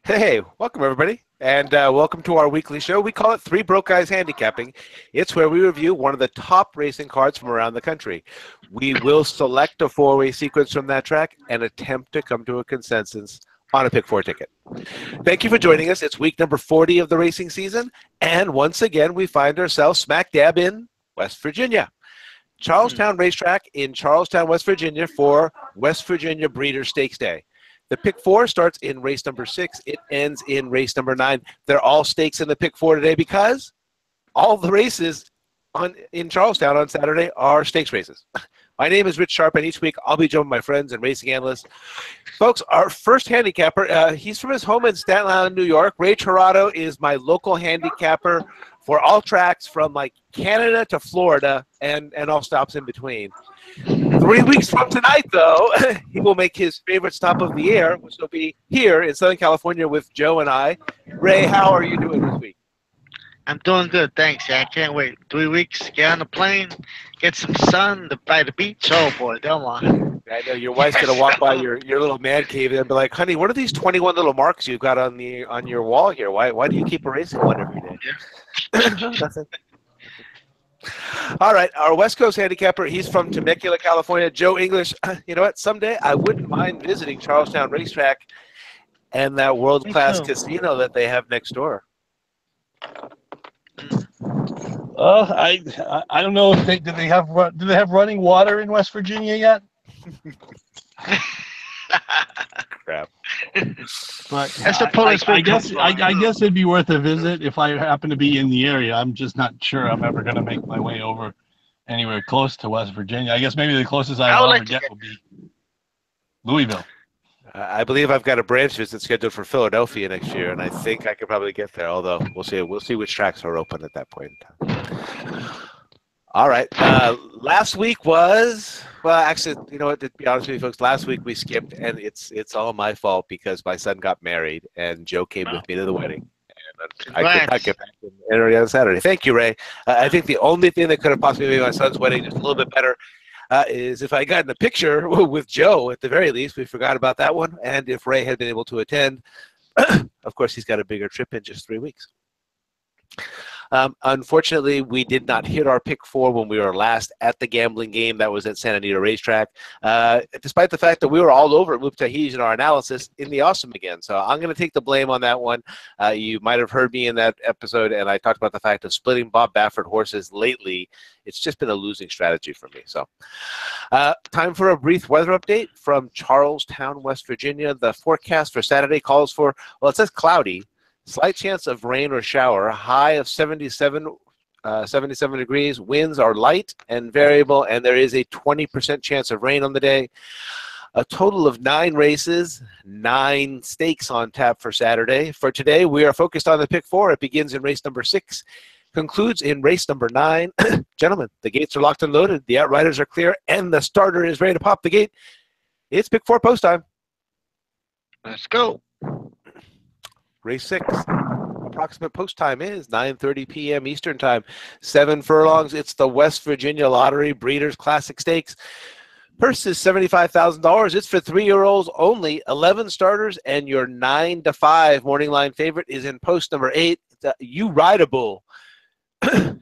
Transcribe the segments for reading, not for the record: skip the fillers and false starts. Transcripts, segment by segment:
Hey, welcome everybody, and welcome to our weekly show. We call it Three Broke Guys Handicapping. It's where we review one of the top racing cards from around the country. We will select a four-way sequence from that track and attempt to come to a consensus on a pick four ticket. Thank you for joining us. It's week number 40 of the racing season, and once again, we find ourselves smack dab in West Virginia. Charlestown Racetrack in Charlestown, West Virginia for West Virginia Breeders' Stakes Day. The pick four starts in race number 6. It ends in race number 9. They're all stakes in the pick four today because all the races in Charlestown on Saturday are stakes races. My name is Rich Sharp, and each week I'll be joined by my friends and racing analysts. Folks, our first handicapper, he's from his home in Staten Island, New York. Ray Tirado is my local handicapper for all tracks from like Canada to Florida and all stops in between. 3 weeks from tonight, though, he will make his favorite stop of the year, which will be here in Southern California with Joe and I. Ray, how are you doing this week? I'm doing good, thanks. Yeah, I can't wait. 3 weeks, get on the plane, get some sun by the beach. Oh boy, come on. I know your wife's gonna walk by your little man cave and be like, "Honey, what are these 21 little marks you've got on your wall here? Why do you keep erasing one every day?" Yeah. Nothing. All right, our West Coast handicapper, he's from Temecula, California. Joe English. You know what? Someday I wouldn't mind visiting Charlestown Racetrack and that world-class casino that they have next door. I don't know if do they have running water in West Virginia yet? Crap. But That's the police. I guess it'd be worth a visit if I happen to be in the area. I'm just not sure I'm ever going to make my way over anywhere close to West Virginia. I guess maybe the closest I'll ever get will be Louisville. I believe I've got a branch visit scheduled for Philadelphia next year, and I think I could probably get there. Although we'll see. We'll see which tracks are open at that point in time. All right. Last week was actually, you know what? To be honest with you, folks, last week we skipped, and it's all my fault because my son got married, and Joe came with me to the wedding, and I could not get back in early on Saturday. Thank you, Ray. I think the only thing that could have possibly made my son's wedding just a little bit better is if I got in a picture with Joe, at the very least. We forgot about that one. And if Ray had been able to attend, of course, he's got a bigger trip in just 3 weeks. Unfortunately, we did not hit our pick four when we were last at the gambling game. That was at Santa Anita Racetrack. Despite the fact that we were all over at Loop Tahij in our analysis in the Awesome again. So I'm going to take the blame on that one. You might have heard me in that episode, and I talked about the fact of splitting Bob Baffert horses lately. It's just been a losing strategy for me. So time for a brief weather update from Charlestown, West Virginia. The forecast for Saturday calls for, well, it says cloudy. Slight chance of rain or shower, high of 77 degrees. Winds are light and variable, and there is a 20% chance of rain on the day. A total of 9 races, 9 stakes on tap for Saturday. For today, we are focused on the pick four. It begins in race number 6, concludes in race number 9. Gentlemen, the gates are locked and loaded. The outriders are clear, and the starter is ready to pop the gate. It's pick four post time. Let's go. Race 6. Approximate post time is 9:30 p.m. Eastern Time. 7 furlongs. It's the West Virginia Lottery Breeders' Classic Stakes. Purse is $75,000. It's for 3-year-olds only. 11 starters, and your 9-5 morning line favorite is in post number 8. You Ride a Bull.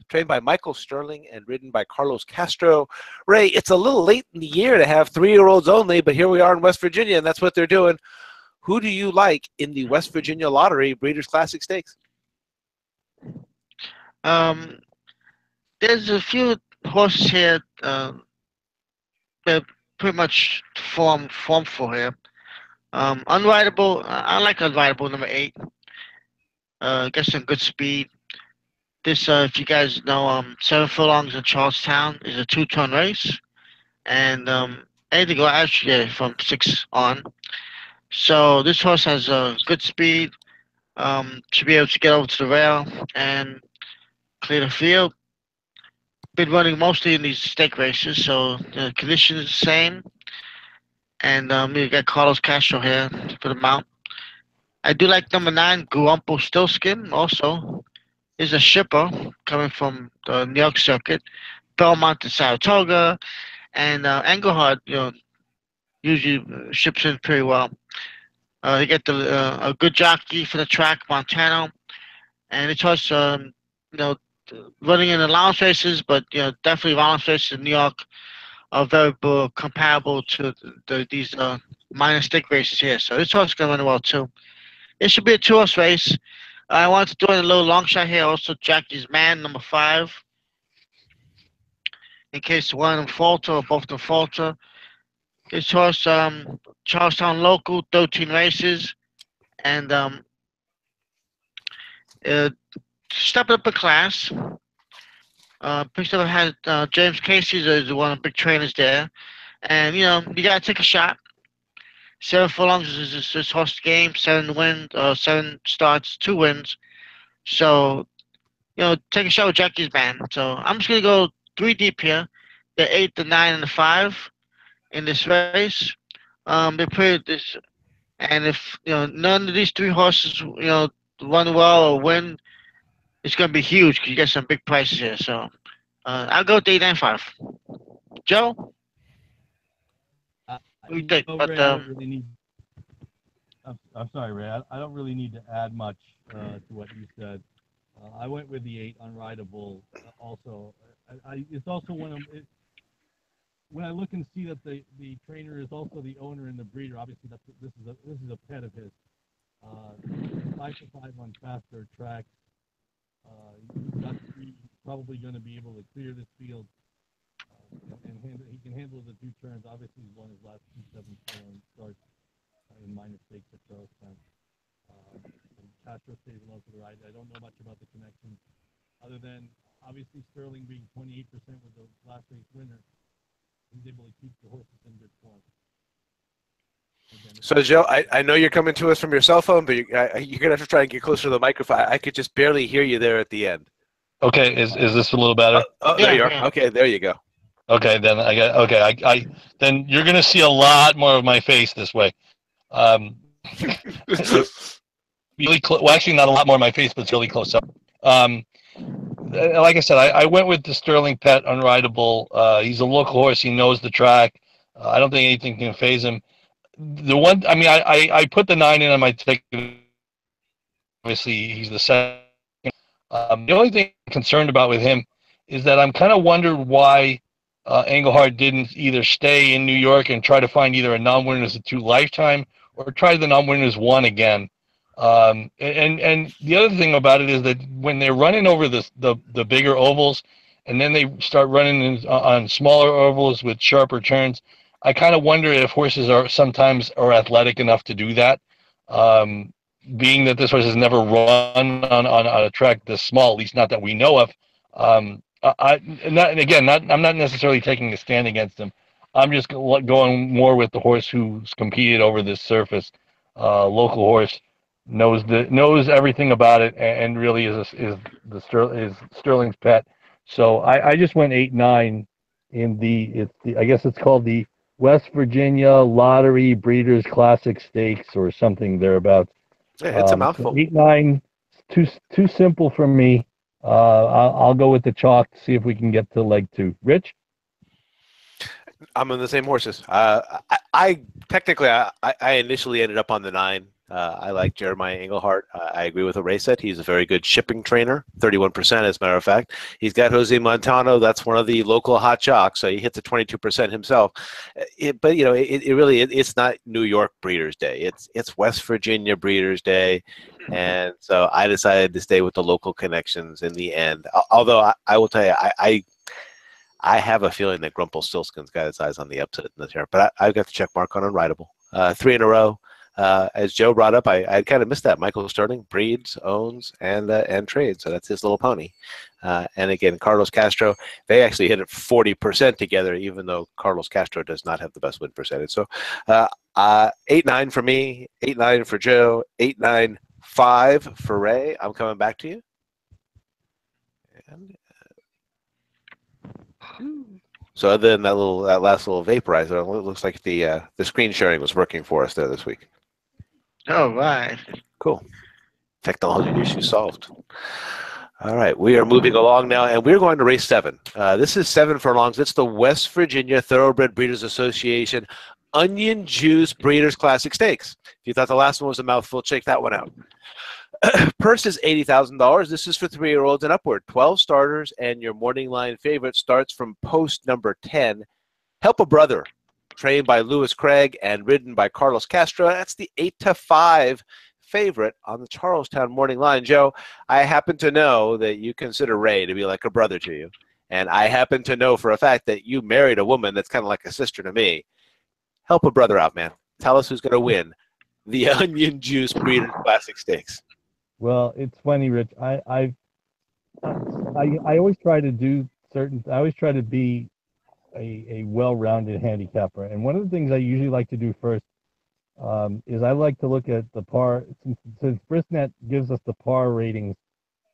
Trained by Michael Sterling and ridden by Carlos Castro. Ray, it's a little late in the year to have 3-year-olds only, but here we are in West Virginia, and that's what they're doing. Who do you like in the West Virginia Lottery Breeders' Classic Stakes? There's a few horses here that pretty much formful here. Unrideable, I like Unrideable, number 8. Gets some good speed. This, if you guys know, 7 furlongs in Charlestown is a 2-turn race. And anything go actually from 6 on. So this horse has good speed, should be able to get over to the rail and clear the field. Been running mostly in these stake races, so the condition is the same. And you got Carlos Castro here for the mount. I do like number 9, Guampo Stillskin, also. Is a shipper coming from the New York circuit. Belmont to Saratoga, and Engelhard, usually ships in pretty well. They get a good jockey for the track, Montano, and it's horse, you know, running in the allowance races, but definitely allowance races in New York are very comparable to these minor stick races here. So this horse is gonna run well too. It should be a two-horse race. I wanted to do a little long shot here. Also, Jackie's Man, number 5, in case one of them falter or both of them falter. This horse, Charlestown local, 13 races, and uh, stepped up a class. Picked up had James Casey is one of the big trainers there, and you gotta take a shot. 7 furlongs is this horse game. 7 starts, 2 wins. So take a shot with Jackie's Man. So I'm just gonna go 3 deep here. The 8, the 9, and the 5 in this race. They put this, and if none of these 3 horses run well or win, it's gonna be huge because you get some big prices here. So I'll go with 8 and 5. Joe, what do you think? Ray, But I don't really need. I'm sorry, Ray. I don't really need to add much to what you said. I went with the 8 unrideable. Also, it's also one of it, when I look and see that the trainer is also the owner and the breeder. Obviously, this is a pet of his. 5 for 5 on faster tracks. He's probably going to be able to clear this field and he can handle the 2 turns. Obviously, he's won his last 2 7 starts in minor stakes at Charlestown. Castro stays along for the ride. I don't know much about the connection, other than obviously Sterling being 28% with the last race winner. He's able to keep the horses in good form. So, Joe, I know you're coming to us from your cell phone, but you're going to have to try and get closer to the microphone. I could just barely hear you there at the end. Okay, is this a little better? There you are. Yeah. Okay, there you go. Okay, then I then you're going to see a lot more of my face this way. Really well, actually, not a lot more of my face, but it's really close up. Like I said, I went with the Sterling Pet unrideable. He's a local horse. He knows the track. I don't think anything can phase him. The one, I mean, I put the 9 in on my ticket. Obviously, he's the second. The only thing I'm concerned about with him is that I'm kind of wondering why Engelhardt didn't either stay in New York and try to find either a non-winners of 2 lifetime or try the non-winners 1 again. And the other thing about it is that when they're running over the bigger ovals, and then they start running on smaller ovals with sharper turns, I kind of wonder if horses are sometimes athletic enough to do that. Being that this horse has never run on a track this small, at least not that we know of. I'm not necessarily taking a stand against him. I'm just going more with the horse who's competed over this surface. Local horse knows everything about it, and really is Sterling's pet. So I just went 8-9 in I guess it's called the West Virginia Lottery Breeders Classic Stakes or something thereabouts. Yeah, it's a mouthful. 8-9, too simple for me. I'll go with the chalk to see if we can get to leg 2. Rich? I'm on the same horses. I technically initially ended up on the 9. I like Jeremiah Engelhardt. I agree with what Ray said. He's a very good shipping trainer, 31% as a matter of fact. He's got Jose Montano. That's one of the local hot jocks, so he hits the 22% himself. But it's not New York Breeders' Day. It's West Virginia Breeders' Day, and so I decided to stay with the local connections in the end. Although I will tell you, I have a feeling that Grumpelstiltskin's got his eyes on the upset in this here, but I've got the check mark on Unrideable. 3 in a row. As Joe brought up, I kind of missed that. Michael Sterling breeds, owns, and trades, so that's his little pony. And again, Carlos Castro, they actually hit it 40% together, even though Carlos Castro does not have the best win percentage. So 8-9 for me, 8-9 for Joe, 8-9-5 for Ray. I'm coming back to you. And, so other than that last little vaporizer, it looks like the screen sharing was working for us there this week. All right. Cool. Technology issue solved. All right, we are moving along now, and we're going to race 7. This is 7 furlongs. It's the West Virginia Thoroughbred Breeders Association Onion Juice Breeders' Classic Stakes. If you thought the last one was a mouthful, check that one out. Purse is $80,000. This is for 3-year-olds and upward. 12 starters, and your morning line favorite starts from post number 10. Help a Brother, trained by Lewis Craig and ridden by Carlos Castro. That's the 8-5 favorite on the Charlestown morning line. Joe, I happen to know that you consider Ray to be like a brother to you. And I happen to know for a fact that you married a woman that's kind of like a sister to me. Help a brother out, man. Tell us who's going to win the Onion Juice Breeders' Classic Stakes. Well, it's funny, Rich. I always try to do certain. I always try to be a well-rounded handicapper, and one of the things I usually like to do first is I like to look at the par. Since Brisnet gives us the par ratings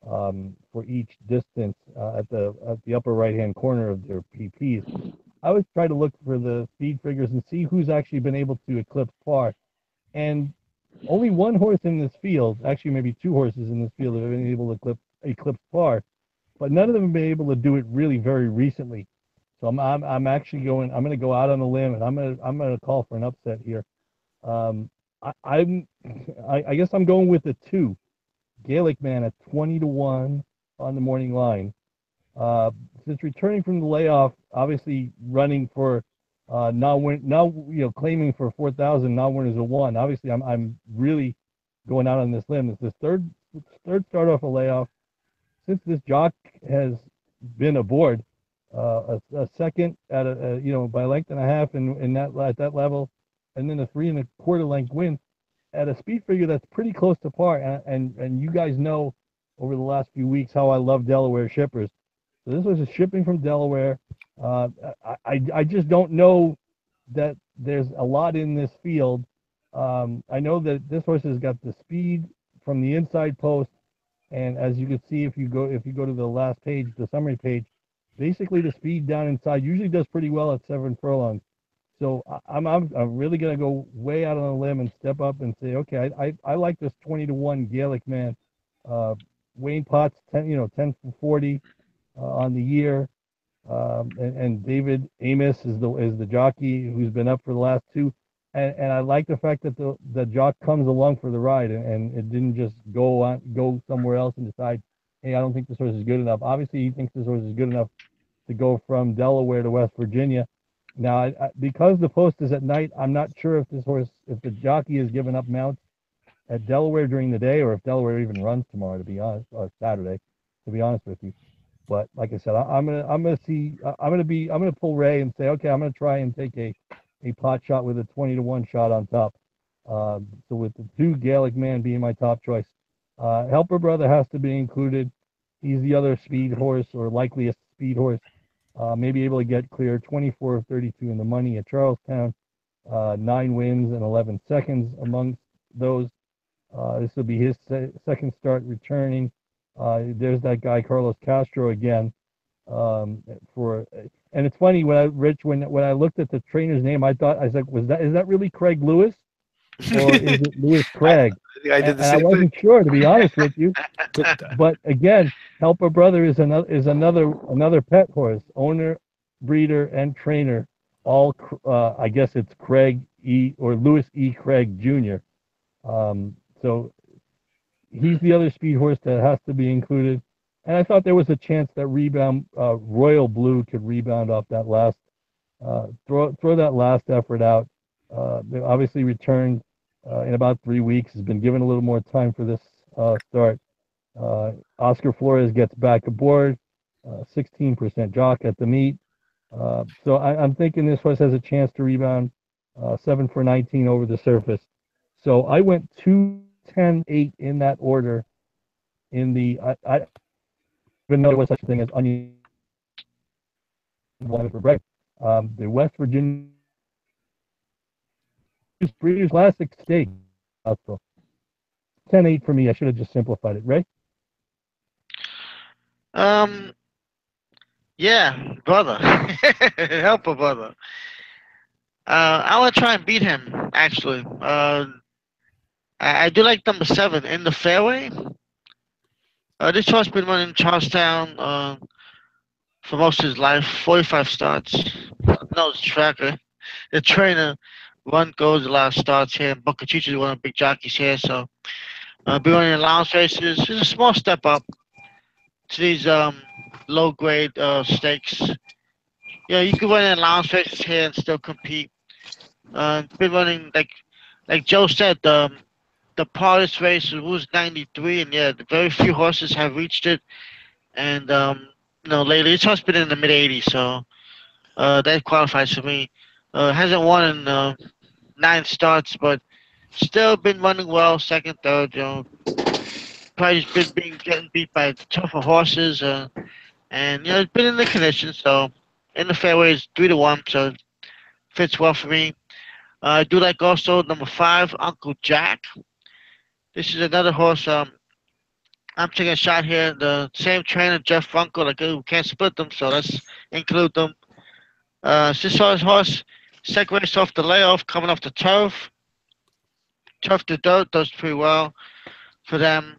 for each distance at the upper right-hand corner of their PPs, I always try to look for the speed figures and see who's actually been able to eclipse par. And only one horse in this field, actually maybe two horses in this field, have been able to eclipse par, but none of them have been able to do it really very recently. So I'm actually going. I'm going to go out on a limb, and I'm going to call for an upset here. I guess I'm going with the 2, Gaelic Man at 20-1 on the morning line. Since returning from the layoff, obviously running for claiming for 4,000 non-winners of 1. Obviously, I'm really going out on this limb. It's the third start off a layoff since this jock has been aboard. A second at by a length and a half in that at that level, and then a 3 1/4 length win at a speed figure that's pretty close to par. And you guys know over the last few weeks how I love Delaware shippers. So this was a shipping from Delaware. I just don't know that there's a lot in this field. I know that this horse has got the speed from the inside post, and as you can see, if you go to the last page, the summary page, basically the speed down inside usually does pretty well at 7 furlongs. So I'm really gonna go way out on a limb and step up and say, okay, I like this 20-1 Gaelic Man. Wayne Potts 10 for 40 on the year. And David Amos is the jockey who's been up for the last 2, and I like the fact that the jock comes along for the ride, and it didn't just go somewhere else and decide, hey, I don't think this horse is good enough. Obviously, he thinks this horse is good enough to go from Delaware to West Virginia. Now, because the post is at night, I'm not sure if the jockey has given up mounts at Delaware during the day, or if Delaware even runs tomorrow, to be honest, or Saturday, to be honest with you. But like I said, I'm gonna pull Ray and say, okay, I'm gonna try and take a pot shot with a 20-1 shot on top. So with the 2, Gaelic Man being my top choice. Helper Brother has to be included. He's the other speed horse, or likeliest speed horse. Maybe able to get clear. 24 of 32 in the money at Charlestown. 9 wins and 11 seconds amongst those. This will be his second start returning. There's that guy Carlos Castro again. And it's funny when I looked at the trainer's name, I was like, is that really Craig Lewis, or is it Lewis Craig? I did the same I wasn't thing. sure, to be honest with you. But again, Helper Brother is another pet horse, owner, breeder, and trainer. All I guess it's Craig E. or Lewis E. Craig Jr. So he's the other speed horse that has to be included. And I thought there was a chance that Royal Blue could rebound off that last, throw that last effort out. They obviously returned in about 3 weeks, has been given a little more time for this start. Oscar Flores gets back aboard, 16% jock at the meet. So I'm thinking this horse has a chance to rebound 7 for 19 over the surface. So I went 2, 10, 8 in that order. In the I even know there was such a thing as onion for breakfast. The West Virginia Breeders' Classic Steak. So 10-8 for me. I should have just simplified it, Ray. Yeah, brother. Help a brother. I want to try and beat him, actually. I do like number 7 in the fairway. This horse been running Charlestown for most of his life, 45 starts. No, the tracker, the trainer, run goes, a lot of starts here. Boca Chica is one of the big jockeys here, so be running allowance races. It's a small step up to these low grade stakes. Yeah, you can run in allowance races here and still compete. Been running like Joe said, the Paulus race was 93, and yeah, very few horses have reached it. And lately it's just been in the mid 80s, so that qualifies for me. Hasn't won in 9 starts, but still been running well, second, third. Probably just been getting beat by tougher horses, and it's been in the conditions. So in the fairways, 3-1, so fits well for me. I do like also number 5, Uncle Jack. This is another horse. I'm taking a shot here. The same trainer, Jeff Funko, like we can't split them, so let's include them. This horse, second race off the layoff, coming off the turf. Turf to dirt does pretty well for them.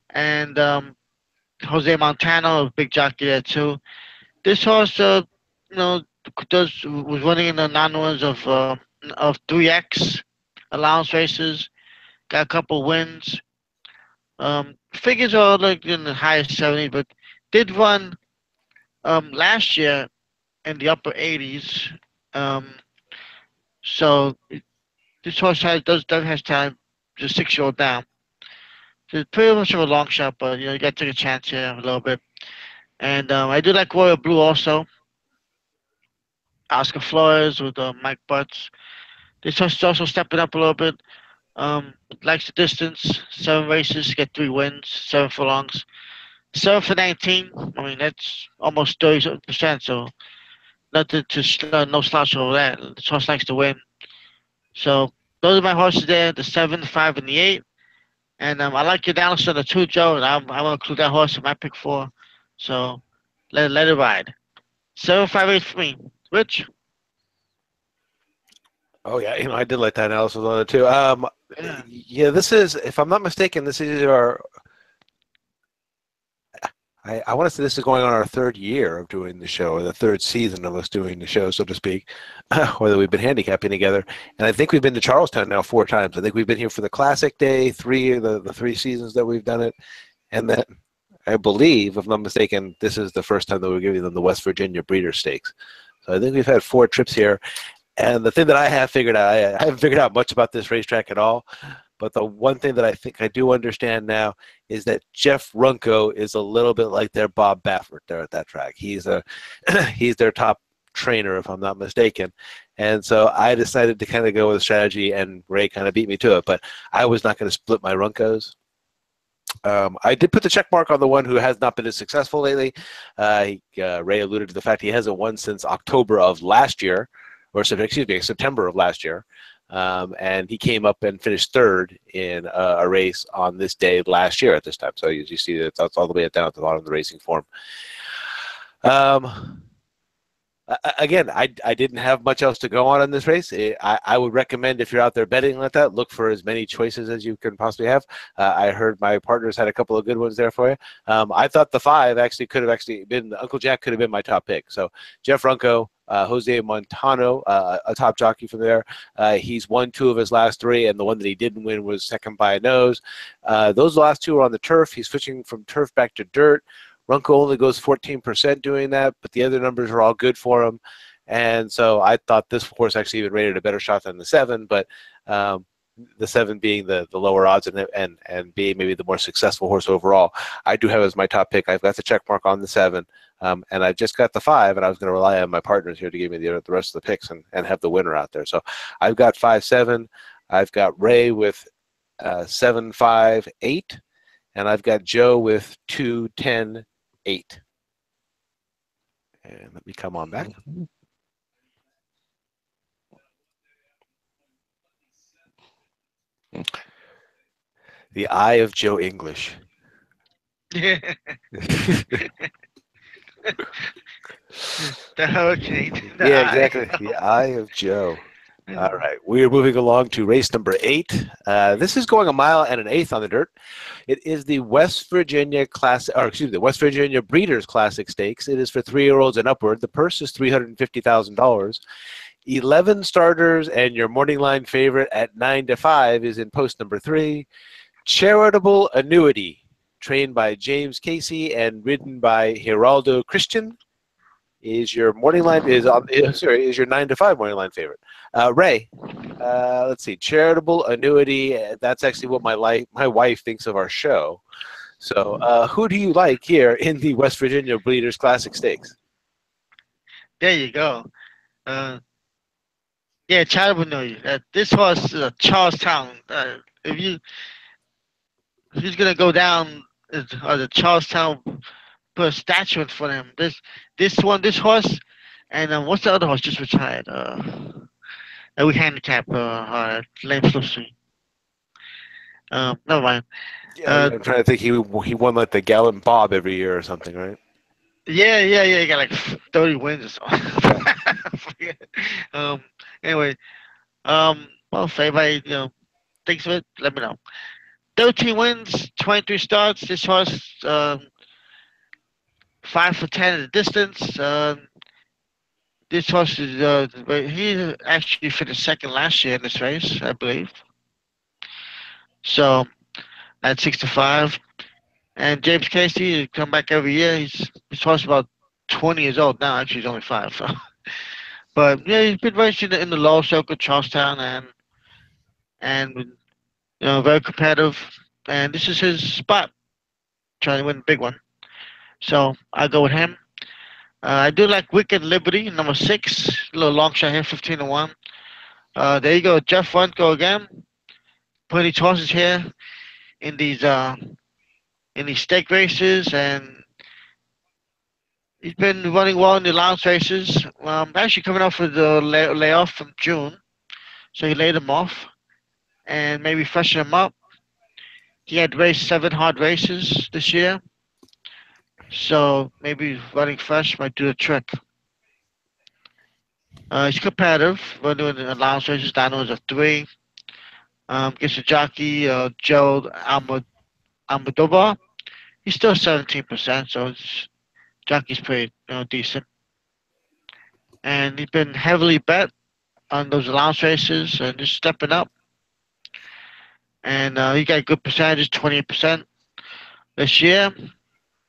And Jose Montano, a big jockey there too. This horse, you know, was running in the non-ones of 3X allowance races. Got a couple wins. Figures are like in the highest 70s, but did run last year in the upper 80s. Um, so this horse does has time, just 6-year-old down. So it's pretty much of a long shot, but you got to take a chance here a little bit. And I do like Royal Blue also. Oscar Flores with Mike Butts. This horse is also stepping up a little bit. Likes the distance. 7 races, get 3 wins, 7 furlongs. 7 for 19. I mean, that's almost 30%. So nothing no slouch over that. This horse likes to win. So those are my horses there: the 7, the 5, and the 8. And I like your analysis on the 2, Joe, and I'm gonna include that horse in my pick 4. So let it ride. 7, 5, 8 for me. Rich. Oh yeah, I did like that analysis on it too. Yeah. Yeah, this is, if I'm not mistaken, this is our. I want to say this is going on our 3rd year of doing the show, or the 3rd season of us doing the show, so to speak, whether we've been handicapping together. And I think we've been to Charlestown now 4 times. I think we've been here for the Classic Day, the 3 seasons that we've done it. And then I believe, if I'm not mistaken, this is the first time that we're giving them the West Virginia Breeder Stakes. So I think we've had 4 trips here. And the thing that I have figured out, I haven't figured out much about this racetrack at all. But the one thing that I think I do understand now is that Jeff Runco is a little bit like their Bob Baffert there at that track. He's he's their top trainer, if I'm not mistaken. And so I decided to kind of go with a strategy, and Ray kind of beat me to it. But I was not going to split my Runcos. I did put the check mark on the one who has not been as successful lately. Ray alluded to the fact he hasn't won since October of last year, or excuse me, September of last year. And he came up and finished 3rd in a race on this day last year at this time. So as you see, that's all the way down at the bottom of the racing form. Again, I didn't have much else to go on in this race. I would recommend, if you're out there betting like that, look for as many choices as you can possibly have. I heard my partners had a couple of good ones there for you. I thought the 5 actually could have been, Uncle Jack could have been my top pick. So Jeff Runco, Jose Montano, a top jockey from there. He's won 2 of his last 3, and the one that he didn't win was second by a nose. Those last 2 are on the turf. He's switching from turf back to dirt. Runco only goes 14% doing that, but the other numbers are all good for him. And so I thought this horse actually even rated a better shot than the 7, but the 7 being the lower odds and being maybe the more successful horse overall. I do have as my top pick. I've got the check mark on the 7, and I've just got the 5, and I was going to rely on my partners here to give me the rest of the picks and have the winner out there. So I've got 5, 7. I've got Ray with 7, 5, 8, and I've got Joe with 2, 10, 8. And let me come on back. The Eye of Joe English. Yeah. The hurricane. Yeah, exactly. The Eye of Joe. All right, we're moving along to race number 8. This is going 1 mile and an eighth on the dirt. It is the West Virginia the West Virginia Breeders' Classic Stakes. It is for 3-year-olds and upward. The purse is $350,000. 11 starters, and your morning line favorite at 9 to 5 is in post number 3. Charitable Annuity, trained by James Casey and ridden by Geraldo Christian, is your morning line is your 9 to 5 morning line favorite. Ray, let's see, Charitable Annuity. That's actually what my wife thinks of our show. So, who do you like here in the West Virginia Breeders' Classic Stakes? There you go. Yeah, Chad would know you. This horse is Charlestown. If he's gonna go down, the Charlestown put a statue in front of him. This horse, and what's the other horse just retired? That we handicap. Lame slips me. Never mind. Yeah, I'm trying to think. He won like the Gallant Bob every year or something, right? Yeah. He got like 30 wins or something. I forget. Anyway. Well, if anybody thinks of it, let me know. 13 wins, 23 starts. This horse, 5 for 10 at the distance. This horse is he actually finished second last year in this race, I believe. So at 65, and James Casey come back every year. This horse is about 20 years old now. Actually, he's only 5. So, but yeah, he's been racing in the low circuit, Charlestown, and very competitive. And this is his spot, trying to win a big one. So I go with him. I do like Wicked Liberty, number 6. A little long shot here, 15 to 1. There you go, Jeff Runco again. Putting these horses here in these stake races, and he's been running well in the allowance races. Actually coming off with the layoff from June, so he laid him off and maybe freshen him up. He had raced 7 hard races this year, so maybe running fresh might do the trick. He's competitive. We're doing allowance races. Dino is a 3. Gets a jockey, Joe Almodovar. He's still 17%, so jockey's pretty decent. And he's been heavily bet on those allowance races and just stepping up. And he got good percentages, 28% this year.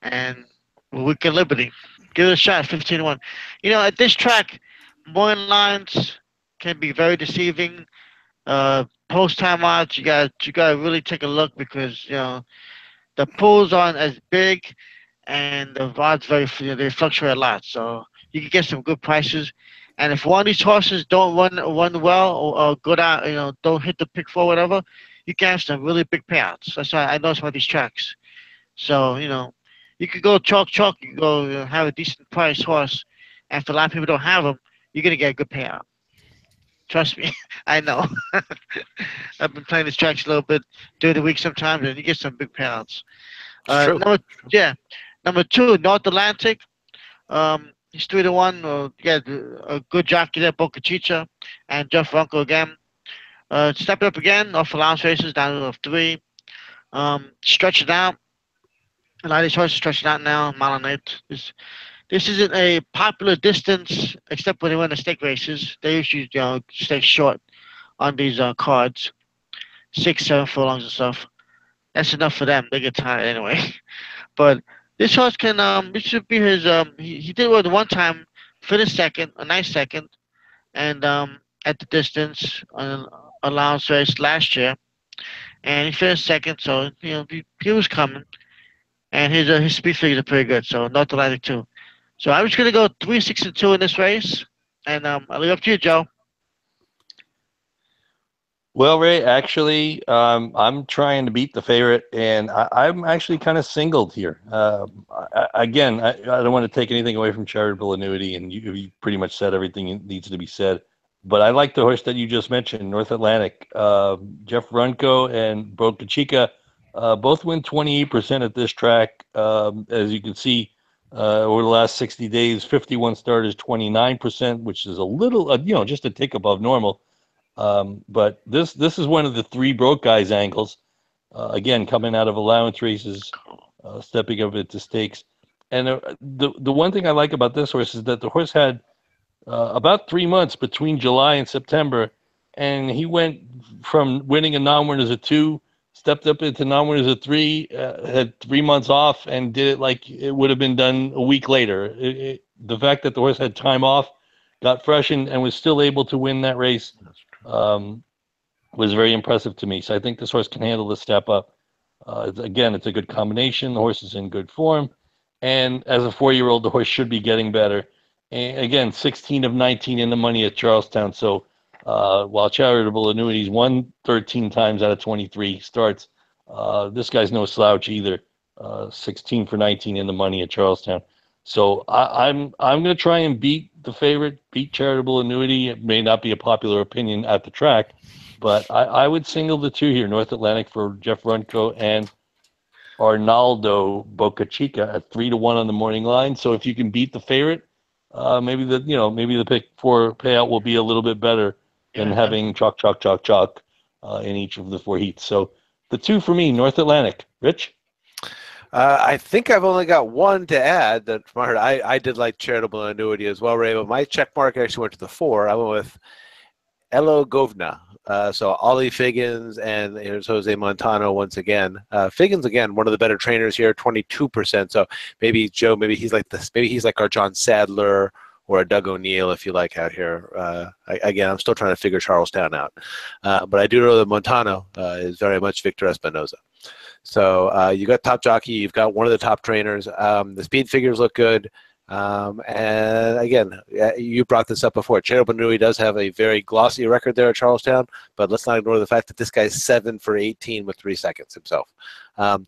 And Wicked Liberty. Give it a shot, 15 to 1. At this track, morning lines can be very deceiving. Post time odds, you gotta really take a look because the pools aren't as big and the odds they fluctuate a lot. So you can get some good prices. And if one of these horses don't run well or good out, don't hit the pick four, whatever, you can have some really big payouts. That's why I know some of these tracks. So you could go chalk. You could go have a decent price horse, and if a lot of people don't have them, you're gonna get a good payout. Trust me, I know. I've been playing these tracks a little bit during the week sometimes, and you get some big payouts. True. Number 2, North Atlantic. He's 3 to 1. You got a good jockey there, Boca Chica, and Jeff Runco again. Stepping up again off allowance races down to 3. Stretching out. A lot of these horses stretching out now. Mile and 8. This isn't a popular distance, except when they win the stake races. They usually stay short on these cards, 6, 7 furlongs and stuff. That's enough for them. They get tired anyway. But this horse can. This should be his. He did well the one time, finished second, a nice second, and at the distance on allowance race last year, and he finished second. So he was coming, and his speed figures are pretty good. So North Atlantic too. So I'm just gonna go 3, 6, and 2 in this race, and I'll leave it up to you, Joe. Well, Ray, actually, I'm trying to beat the favorite, and I'm actually kind of singled here. Again, I don't want to take anything away from Charitable Annuity, and you pretty much said everything that needs to be said. But I like the horse that you just mentioned, North Atlantic. Jeff Runco and Boca Chica both win 28% at this track. As you can see, over the last 60 days, 51 starters, 29%, which is a little, just a tick above normal. But this is one of the 3 broke guys angles. Again, coming out of allowance races, stepping up into stakes. And the one thing I like about this horse is that the horse had about 3 months between July and September, and he went from winning a non-win as a 2, stepped up into non-win as a 3, had 3 months off, and did it like it would have been done a week later. The fact that the horse had time off, got freshened, and was still able to win that race was very impressive to me. So I think this horse can handle the step up. Again, it's a good combination. The horse is in good form. And as a 4-year-old, the horse should be getting better. And again, 16 of 19 in the money at Charlestown. So while charitable annuities won 13 times out of 23 starts, this guy's no slouch either. 16 for 19 in the money at Charlestown. So I'm going to try and beat the favorite, beat charitable annuity. It may not be a popular opinion at the track, but I would single the 2 here, North Atlantic for Jeff Runco and Arnaldo Boca Chica at 3-1 on the morning line. So if you can beat the favorite, maybe the pick 4 payout will be a little bit better than having chalk in each of the 4 heats. So the 2 for me, North Atlantic. Rich? I think I've only got one to add. That I did like charitable annuity as well, Ray, but my check mark actually went to the 4. I went with Elo Govna. So Ollie Figgins, and here's Jose Montano once again. Figgins again, one of the better trainers here, 22%. So maybe Joe, maybe he's like our John Sadler or a Doug O'Neill, if you like, out here. Again, I'm still trying to figure Charlestown out, but I do know that Montano is very much Victor Espinoza. So you got top jockey, you've got one of the top trainers. The speed figures look good. And again, you brought this up before. Charitable annuity does have a very glossy record there at Charlestown, but let's not ignore the fact that this guy's 7 for 18 with 3 seconds himself.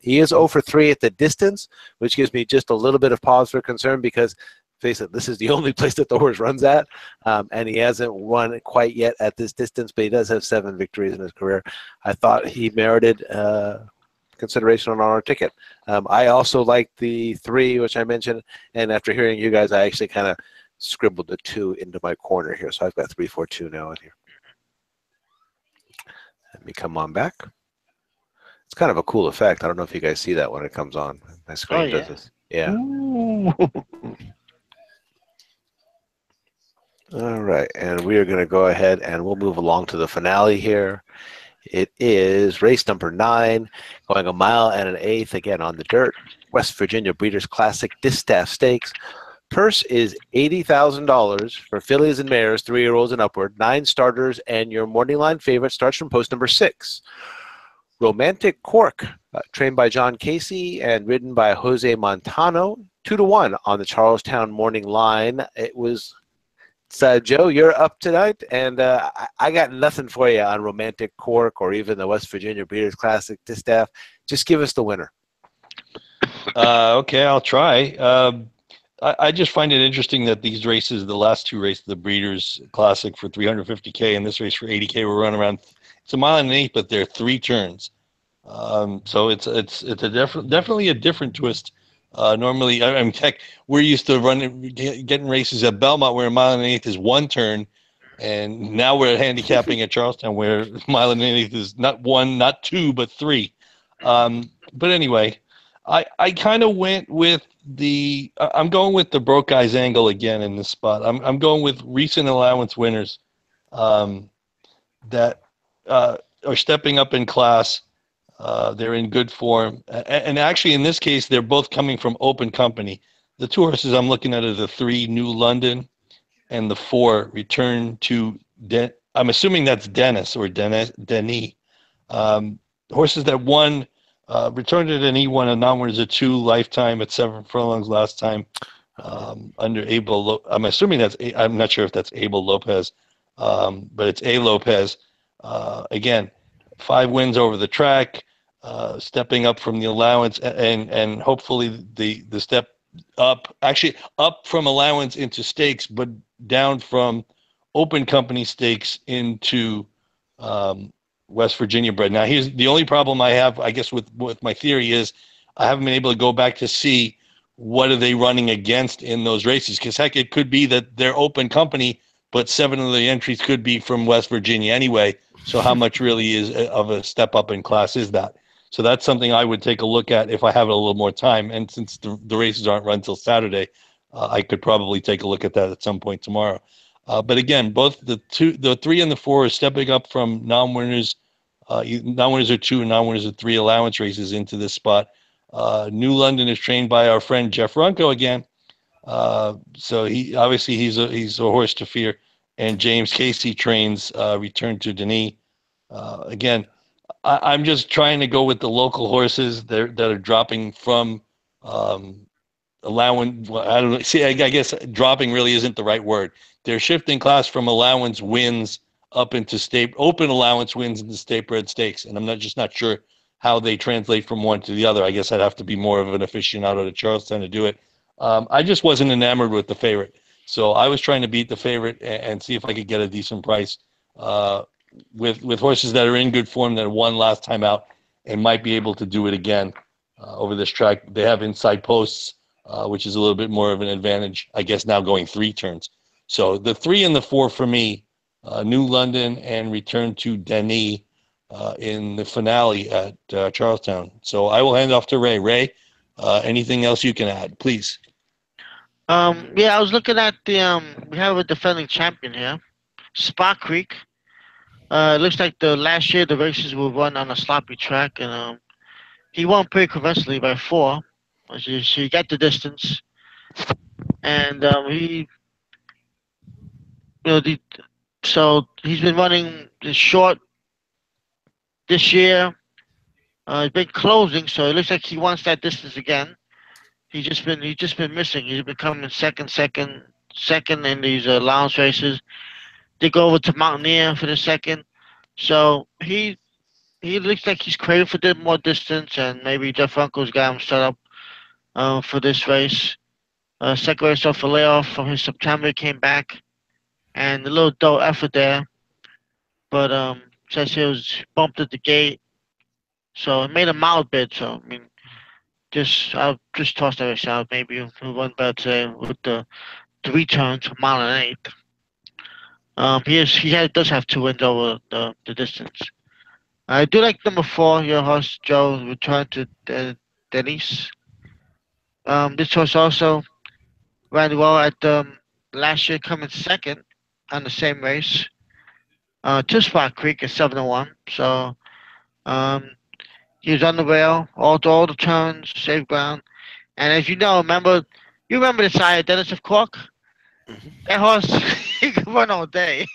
He is 0 for 3 at the distance, which gives me just a little bit of pause for concern because, face it, this is the only place that the horse runs at, and he hasn't won quite yet at this distance, but he does have 7 victories in his career. I thought he merited consideration on our ticket. I also like the 3, which I mentioned, and after hearing you guys, I actually kind of scribbled the 2 into my corner here, so I've got 3, 4, 2 now in here. Let me come on back. It's kind of a cool effect. I don't know if you guys see that when it comes on. My screen does this. Yeah. All right, and we are going to go ahead and we'll move along to the finale here. It is race number 9, going 1 1/8 again on the dirt. West Virginia Breeders' Classic Distaff Stakes. Purse is $80,000 for fillies and mares, 3-year-olds and upward, 9 starters, and your morning line favorite starts from post number 6. Romantic Cork, trained by John Casey and ridden by Jose Montano, 2-1 on the Charlestown morning line. It was. So, Joe, you're up tonight, and I got nothing for you on Romantic Cork or even the West Virginia Breeders' Classic Distaff. Just give us the winner. Okay, I'll try. I just find it interesting that these races, the last 2 races, the Breeders' Classic for $350K and this race for $80K, will run around. It's 1 1/8, but they're 3 turns. So it's definitely a different twist. Normally, I mean, heck, we're used to getting races at Belmont where 1 1/8 is 1 turn, and now we're handicapping at Charlestown where 1 1/8 is not 1, not 2, but 3. But anyway, I kind of went with I'm going with the broke guys angle again in this spot. I'm going with recent allowance winners that are stepping up in class. They're in good form. And actually, in this case, they're both coming from open company. The 2 horses I'm looking at are the 3 New London and the 4 Return to I'm assuming that's Dennis or Denis. Horses that won, Return to Denis won a non-winner as a 2 lifetime at 7 furlongs last time under Abel. I'm assuming I'm not sure if that's Abel Lopez, but it's A. Lopez. Again, 5 wins over the track. Stepping up from the allowance and hopefully the step up, actually up from allowance into stakes, but down from open company stakes into West Virginia bred. Now, here's the only problem I have, I guess, with my theory is I haven't been able to go back to see what are they running against in those races, because heck, it could be that they're open company, but 7 of the entries could be from West Virginia anyway. So how much really is of a step up in class is that? So that's something I would take a look at if I have a little more time. And since the races aren't run till Saturday, I could probably take a look at that at some point tomorrow. But again, both the 3 and the 4 are stepping up from non-winners. Non-winners are 2 and non-winners are 3 allowance races into this spot. New London is trained by our friend Jeff Runco again. So he's a horse to fear. And James Casey trains Return to Denis. Again, I'm just trying to go with the local horses that are dropping from allowance. Well, I don't know. See, I guess dropping really isn't the right word. They're shifting class from allowance wins up into state open allowance wins into state bred stakes, and I'm not sure how they translate from one to the other. I guess I'd have to be more of an aficionado to Charlestown to do it. I just wasn't enamored with the favorite, so I was trying to beat the favorite and see if I could get a decent price with horses that are in good form that won last time out and might be able to do it again over this track. They have inside posts, which is a little bit more of an advantage, I guess, now going 3 turns. So the 3 and the 4 for me, New London and Return to Denis in the finale at Charlestown. So I will hand off to Ray. Ray, anything else you can add, please? Yeah, I was looking at the we have a defending champion here, Spa Creek. It looks like the last year the races were run on a sloppy track, and he won pretty convincingly by 4. So he got the distance, and you know, the, so he's been running the short this year. He's been closing, so it looks like he wants that distance again. He's just been missing. He's been coming second in these allowance races. They go over to Mountaineer for the second. So he looks like he's craving for more distance, and maybe Jeff Uncle's got him set up for this race. Second race off a layoff from his September, he came back, and a little dull effort there. But says he was bumped at the gate, so it made a mild bid. So I mean, I'll just toss that race out. Maybe he'll run better today with the 3 turns, a mile and 1/8. Does have 2 wins over the distance. I do like number 4, your horse Joe, Return to Denis. This horse also ran well at last year, coming second on the same race. To Spot Creek at 7-1. So um, he was on the rail, all the turns, safe ground. And as you remember the sire Dennis of Cork? Mm-hmm. That horse, he could run all day.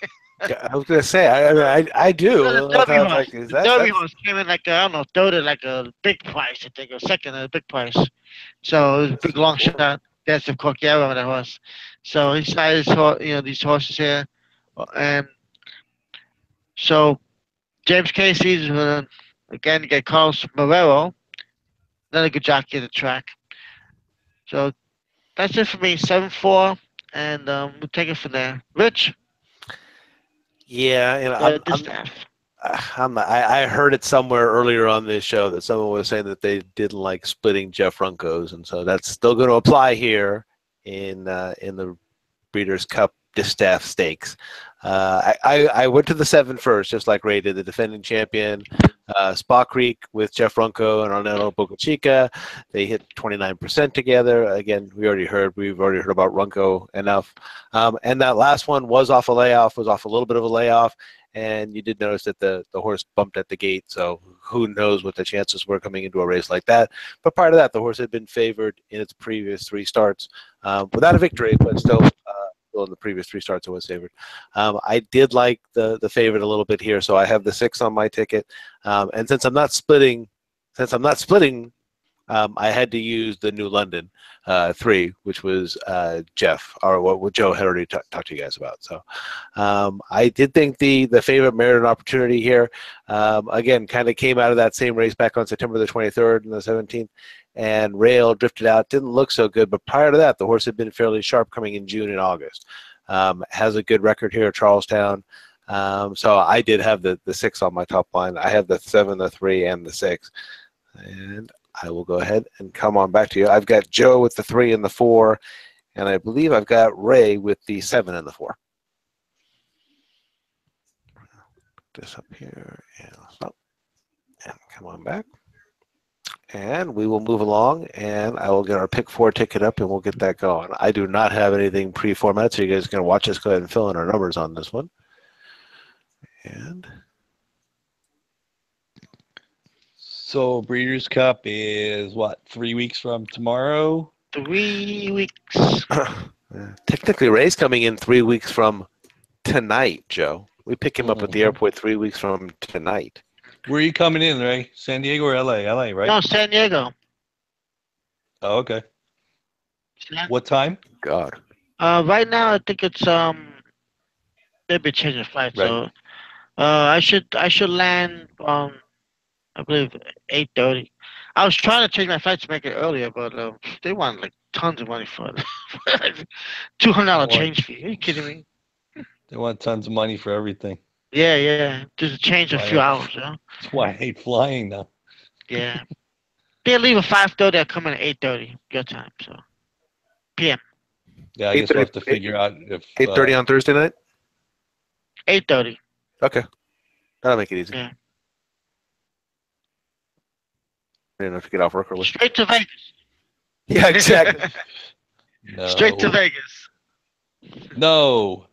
I was gonna say, I do. The Derby I was horse. like, is The that Derby that's horse came in like, I don't know, third at like a big price, I think, or second at a big price. So it was a big long shot. That's of course, yeah, I remember that horse. So he decided, these horses here, and so James Casey's again you get Carlos Marrero, another good jockey at the track. So that's it for me, 7-4, and we'll take it from there. Rich, yeah. the staff. I heard it somewhere earlier on this show that someone was saying that they didn't like splitting Jeff Runco's, and so that's still going to apply here in the Breeders' Cup Distaff Stakes. I went to the 7 first, just like Ray did, the defending champion, Spa Creek with Jeff Runco and Arnello Bocachica. They hit 29% together. Again, we've already heard about Runco enough. And that last one was off a little bit of a layoff. And you did notice that the horse bumped at the gate, so who knows what the chances were coming into a race like that. But prior to that, the horse had been favored in its previous 3 starts without a victory, but still in the previous 3 starts it was favored. I did like the favorite a little bit here, so I have the 6 on my ticket. And since I'm not splitting, I had to use the New London 3, which was Jeff, or what Joe had already talked to you guys about. So I did think the favorite merited an opportunity here. Again, kind of came out of that same race back on September the 23rd and the 17th, and Rail drifted out. Didn't look so good, but prior to that, the horse had been fairly sharp coming in June and August. Has a good record here at Charlestown. So I did have the 6 on my top line. I have the 7, the 3, and the 6. And I will go ahead and come on back to you. I've got Joe with the 3 and the 4, and I believe I've got Ray with the 7 and the 4. Put this up here and stop, and come on back. And we will move along, and I will get our pick 4 ticket up, and we'll get that going. I do not have anything pre-formatted, so you guys can watch us go ahead and fill in our numbers on this one. And So Breeders' Cup is what, 3 weeks from tomorrow? 3 weeks. technically, Ray's coming in 3 weeks from tonight, Joe. We pick him up at the airport 3 weeks from tonight. Where are you coming in, Ray? San Diego or LA? LA, right? No, San Diego. Oh, okay. What time? God. Right now I think it's they've been changing flights, Right. so I should land I believe 8:30. I was trying to change my flight to make it earlier, but they want like tons of money for it. $200 change fee. Are you kidding me? They want tons of money for everything. Yeah. Just change a few hours, you know? That's why I hate flying now. Yeah. They leave at 5:30. I come in at 8:30 your time, so PM. Yeah, I guess we'll have to figure out if 8:30 on Thursday night? 8:30. Okay. That'll make it easy. Yeah. I didn't have to get off work early. Straight to Vegas. Yeah, exactly. no. Straight to Vegas. No.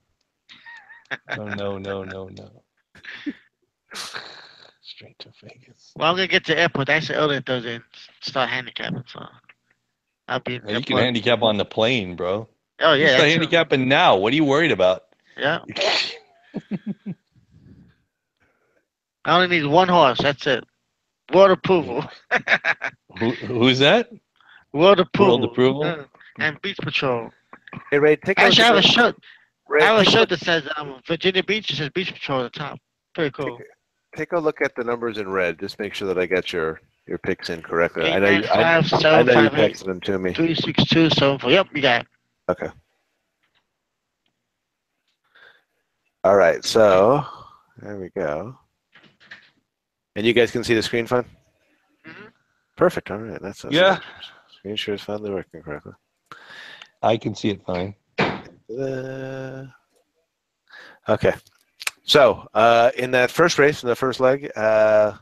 No. Straight to Vegas. Well, I'm gonna get to the airport nice and early Thursday and start handicapping, so I'll be. Yeah, you can handicap on the plane, bro. Oh You yeah. start handicapping now. What are you worried about? Yeah. I only need one horse. That's it. World approval. Who's that? World approval. World approval? And Beach Patrol. Hey, Ray, take a Actually, I have a shirt. Ray, I have a take shirt that says Virginia Beach. It says Beach Patrol at the top. Pretty cool. Take a look at the numbers in red. Just make sure that I got your picks in correctly. I know you 895 texted them to me. 36274. Yep, you got it. Okay. All right, so there we go. And you guys can see the screen fine? Mm-hmm. Perfect. All right, that's Yeah. Screen sure is finally working correctly. I can see it fine. Okay. So in that first race, in the first leg, I'm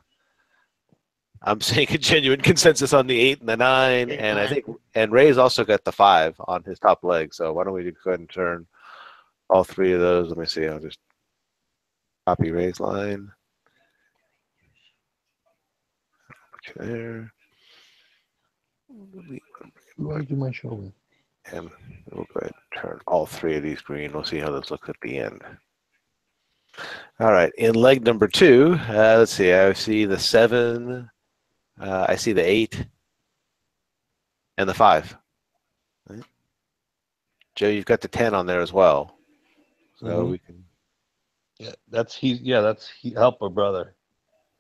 seeing a genuine consensus on the 8 and the 9, and I think Ray's also got the 5 on his top leg. So why don't we go ahead and turn all 3 of those? Let me see. I'll just copy Ray's line. Put you there. Who I do my show with? And we'll go ahead and turn all 3 of these green. We'll see how this looks at the end. All right. In leg number 2, let's see. I see the 7. I see the 8 and the 5. Right. Joe, you've got the 10 on there as well. So we can. Yeah, that's help a brother.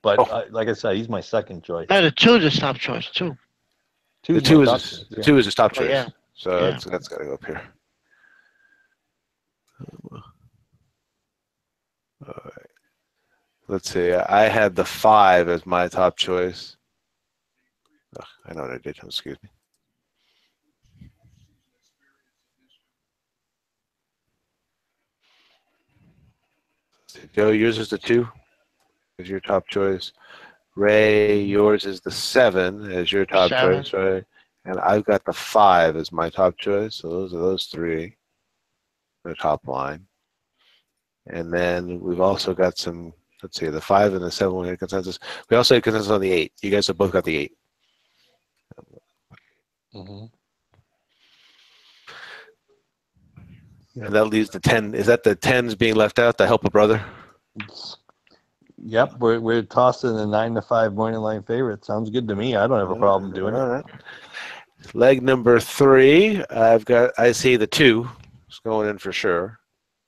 But like I said, he's my second choice. No, the 2 is the top choice, too. The 2 is his top choice. Yeah. So that's got to go up here. All right. Let's see. I had the 5 as my top choice. Oh, I know what I did. Excuse me. Joe, yours is the 2 as your top choice. Ray, yours is the 7 as your top choice, right? And I've got the 5 as my top choice. So those are those 3, the top line. And then we've also got some, let's see, the 5 and the 7 we had consensus. We also had consensus on the 8. You guys have both got the 8. And that leaves the 10. Is that the 10s being left out, the help a brother? Yep, we're tossing the 9-5 morning line favorite. Sounds good to me. I don't have a problem doing it. Leg number 3, I see the 2. It's going in for sure.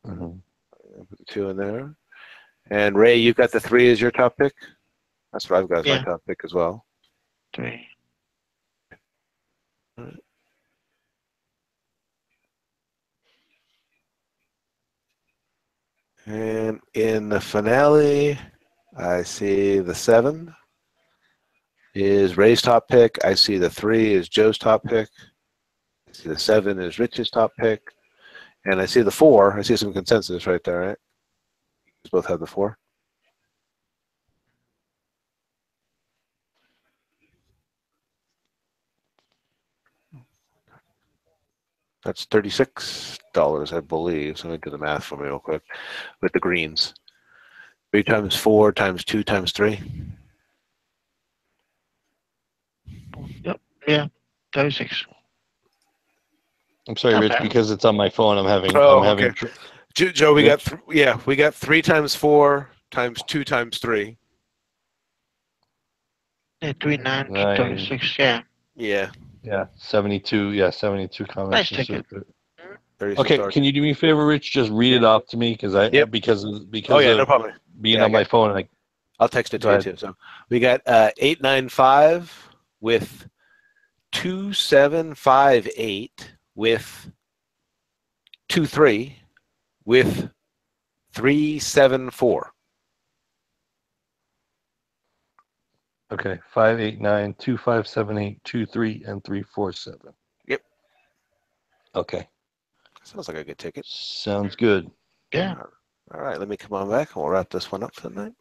Put the 2 in there. And Ray, you've got the 3 as your top pick? That's what I've got as my top pick as well. 3. All right. And in the finale, I see the 7 is Ray's top pick. I see the 3 is Joe's top pick. I see the 7 is Rich's top pick. And I see the 4. I see some consensus right there, right? You both have the 4. That's $36, I believe. So let me do the math for me real quick with the greens. 3 times 4 times 2 times 3. Yep. Yeah. 36. I'm sorry, Not Rich, bad. because it's on my phone. I'm having. Oh, okay. Joe, we Rich? got we got 3 times 4 times 2 times 3. Yeah, 3, 9, Nine. 36. Yeah. Yeah. Yeah, 72. Yeah, 72 Nice combinations. ticket. Okay, $36. can you do me a favor, Rich? Just read it off to me because Yep. because Oh yeah, no of problem. being Yeah, on my phone. Like, I'll text it go to you ahead. too. So we got 895 with 2758 with 23 with 374. Okay, 589-2578-23 and 347. Yep. Okay, Sounds like a good ticket. sounds good. Yeah. All right, let me come on back and we'll wrap this one up for the night.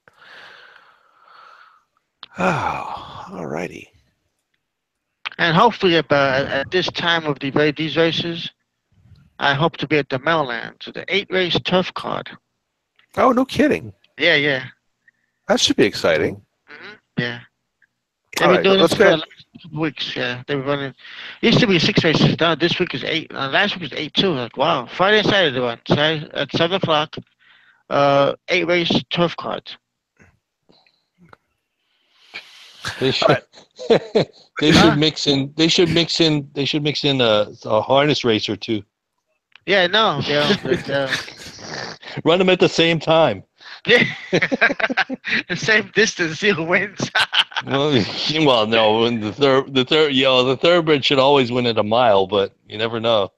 Oh, all righty. And hopefully, at this time of these races, I hope to be at the Meadowlands, so the 8-race turf card. Oh, no kidding. Yeah, yeah. That should be exciting. Yeah. All They've been right, doing let's this for go the ahead. last couple weeks. Yeah, they've been running. Used to be 6 races. Now this week is 8. Last week was 8 too. Like wow. Friday and Saturday they run. Saturday at 7 o'clock. 8-race turf cards. They should. right. They Huh? should mix in. They should mix in. They should mix in a harness race or two. Yeah, no, they're Run them at the same time. yeah. The same distance, see who wins. Well, well, no. When the thoroughbred should always win at a mile, but you never know.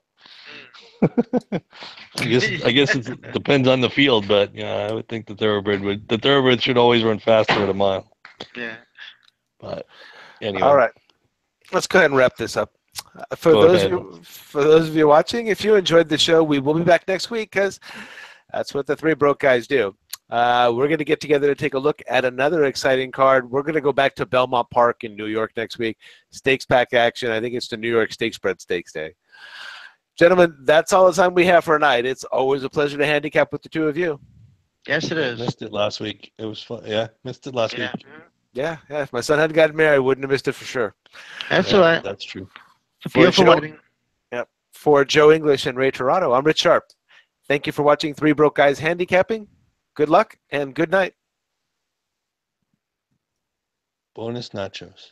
I guess it depends on the field, but yeah, I would think the thoroughbred should always run faster at a mile. Yeah. But anyway, All right. Let's go ahead and wrap this up. Go ahead. For those of you watching, if you enjoyed the show, we will be back next week because that's what the Three Broke Guys do. We're going to get together to take a look at another exciting card. We're going to go back to Belmont Park in New York next week. Stakes pack action. I think it's the New York Stakes Spread Stakes Day. Gentlemen, that's all the time we have for tonight. It's always a pleasure to handicap with the two of you. Yes, it is. Missed it last week. It was fun. Yeah, missed it last week. Yeah. If my son hadn't gotten married, I wouldn't have missed it for sure. That's Yeah, all right. That's true. Beautiful wedding. Yep. For Joe English and Ray Toronto, I'm Rich Sharp. Thank you for watching Three Broke Guys Handicapping. Good luck and good night. Bonus nachos.